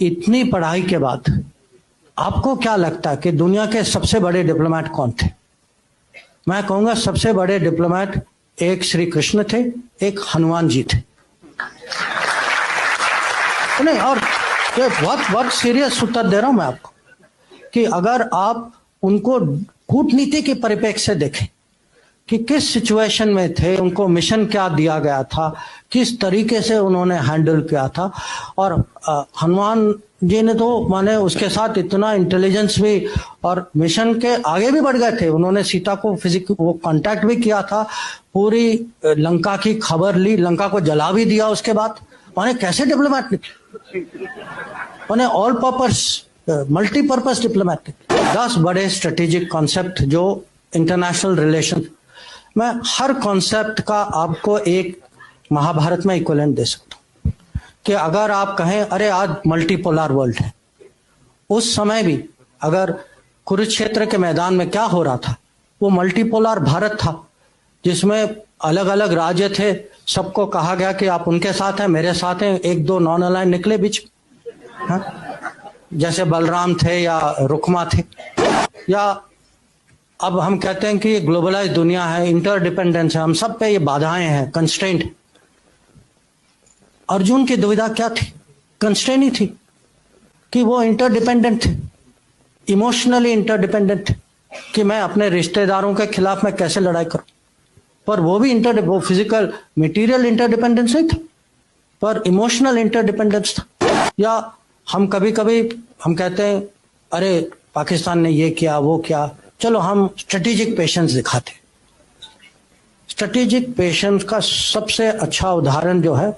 इतनी पढ़ाई के बाद आपको क्या लगता है कि दुनिया के सबसे बड़े डिप्लोमेट कौन थे? मैं कहूंगा सबसे बड़े डिप्लोमेट एक श्री कृष्ण थे, एक हनुमान जी थे। नहीं, और ये बहुत सीरियस उत्तर दे रहा हूं मैं आपको कि अगर आप उनको कूटनीति के परिप्रेक्ष्य से देखें कि किस सिचुएशन में थे, उनको मिशन क्या दिया गया था, किस तरीके से उन्होंने हैंडल किया था। और हनुमान जी ने तो माने उसके साथ इतना इंटेलिजेंस भी और मिशन के आगे भी बढ़ गए थे। उन्होंने सीता को वो कांटेक्ट भी किया था, पूरी लंका की खबर ली, लंका को जला भी दिया उसके बाद। माने कैसे डिप्लोमेट निकले, माने ऑल पर्पस मल्टीपर्पस डिप्लोमेट। 10 बड़े स्ट्रेटेजिक कॉन्सेप्ट जो इंटरनेशनल रिलेशन मैं हर कॉन्सेप्ट का आपको एक महाभारत में इक्विवेलेंट दे सकता हूं कि अगर आप कहें अरे आज मल्टीपोलर वर्ल्ड है, उस समय भी अगर कुरुक्षेत्र के मैदान में क्या हो रहा था, वो मल्टीपोलर भारत था जिसमें अलग अलग राज्य थे। सबको कहा गया कि आप उनके साथ हैं, मेरे साथ हैं, 1-2 नॉन अलाइन निकले बीच, जैसे बलराम थे या रुक्मा थे। या अब हम कहते हैं कि ग्लोबलाइज दुनिया है, इंटरडिपेंडेंस है, हम सब पे ये बाधाएं हैं, कंस्ट्रेंट। अर्जुन की दुविधा क्या थी? कंस्ट्रेंट ही थी कि वो इंटरडिपेंडेंट थे, इमोशनली इंटरडिपेंडेंट थे कि मैं अपने रिश्तेदारों के खिलाफ मैं कैसे लड़ाई करूं। पर वो भी वो फिजिकल मटेरियल इंटरडिपेंडेंस नहीं था, पर इमोशनल इंटरडिपेंडेंस था। या हम कभी कभी हम कहते हैं अरे पाकिस्तान ने ये किया वो किया, चलो हम स्ट्रेटेजिक पेशेंस दिखाते। स्ट्रेटेजिक पेशेंस का सबसे अच्छा उदाहरण जो है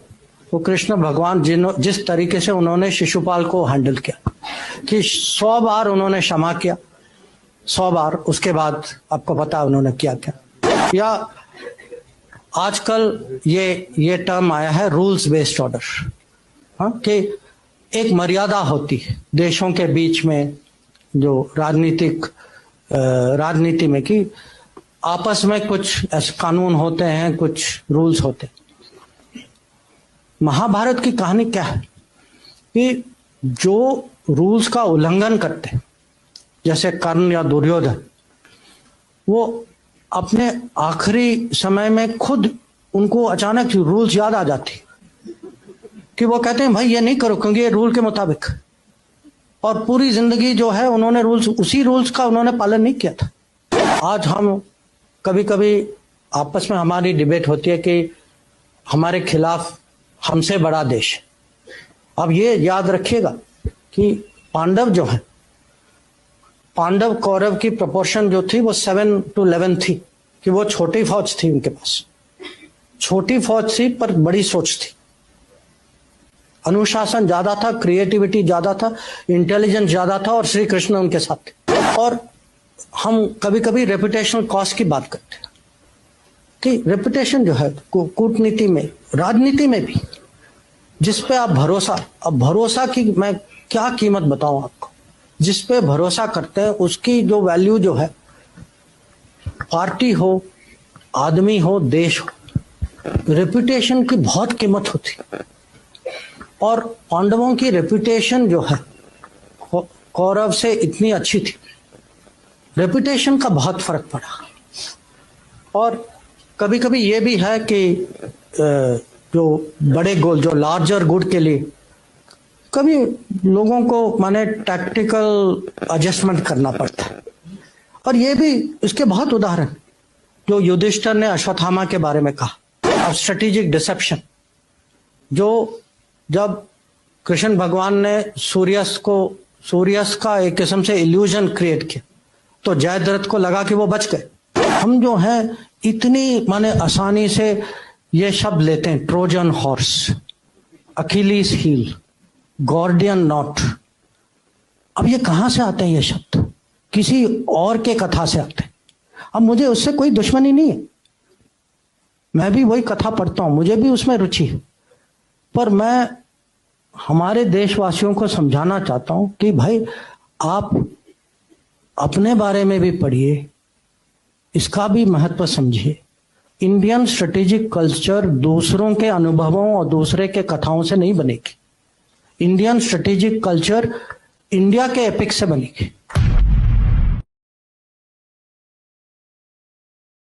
वो कृष्ण भगवान जिस तरीके से उन्होंने शिशुपाल को हैंडल किया कि 100 बार उन्होंने क्षमा किया, 100 बार, उसके बाद आपको पता है उन्होंने किया क्या। या आजकल ये टर्म आया है रूल्स बेस्ड ऑर्डर, हाँ, कि एक मर्यादा होती है देशों के बीच में जो राजनीति में कि आपस में कुछ ऐसे कानून होते हैं, कुछ रूल्स होते हैं। महाभारत की कहानी क्या है कि जो रूल्स का उल्लंघन करते हैं, जैसे कर्ण या दुर्योधन, वो अपने आखिरी समय में खुद उनको अचानक रूल्स याद आ जाती कि वो कहते हैं भाई ये नहीं करो क्योंकि ये रूल के मुताबिक, और पूरी जिंदगी जो है उन्होंने उसी रूल्स का उन्होंने पालन नहीं किया था। आज हम कभी कभी आपस में हमारी डिबेट होती है कि हमारे खिलाफ हमसे बड़ा देश। अब ये याद रखिएगा कि पांडव जो है, पांडव कौरव की प्रोपोर्शन जो थी वो 7-11 थी, कि वो छोटी फौज थी, उनके पास छोटी फौज थी पर बड़ी सोच थी, अनुशासन ज्यादा था, क्रिएटिविटी ज्यादा था, इंटेलिजेंस ज्यादा था, और श्री कृष्ण उनके साथ थे। और हम कभी कभी रेपुटेशनल कॉस्ट की बात करते हैं कि रेपुटेशन जो है कूटनीति में, राजनीति में भी, जिस पे आप भरोसा, अब भरोसा की मैं क्या कीमत बताऊं आपको, जिस पे भरोसा करते हैं उसकी जो वैल्यू जो है, पार्टी हो, आदमी हो, देश हो, रेपुटेशन की बहुत कीमत होती। और पांडवों की रेपुटेशन जो है कौरव से इतनी अच्छी थी, रेपुटेशन का बहुत फर्क पड़ा। और कभी कभी ये भी है कि जो बड़े गोल, जो लार्जर गुड के लिए कभी लोगों को माने टैक्टिकल एडजस्टमेंट करना पड़ता है। और ये भी इसके बहुत उदाहरण जो युधिष्ठिर ने अश्वत्थामा के बारे में कहा, अब स्ट्रेटेजिक डिसेप्शन, जो जब कृष्ण भगवान ने सूर्यस का एक किस्म से इल्यूजन क्रिएट किया तो जयद्रथ को लगा कि वो बच गए। हम जो हैं इतनी माने आसानी से ये शब्द लेते हैं, Trojan horse, Achilles heel, Gordian knot. अब ये कहां से आते हैं ये शब्द? किसी और के कथा से आते हैं। अब मुझे उससे कोई दुश्मनी नहीं है, मैं भी वही कथा पढ़ता हूं, मुझे भी उसमें रुचि है, पर मैं हमारे देशवासियों को समझाना चाहता हूं कि भाई आप अपने बारे में भी पढ़िए, इसका भी महत्व समझिए। इंडियन स्ट्रेटेजिक कल्चर दूसरों के अनुभवों और दूसरे के कथाओं से नहीं बनेगी, इंडियन स्ट्रेटेजिक कल्चर इंडिया के एपिक से बनेगी।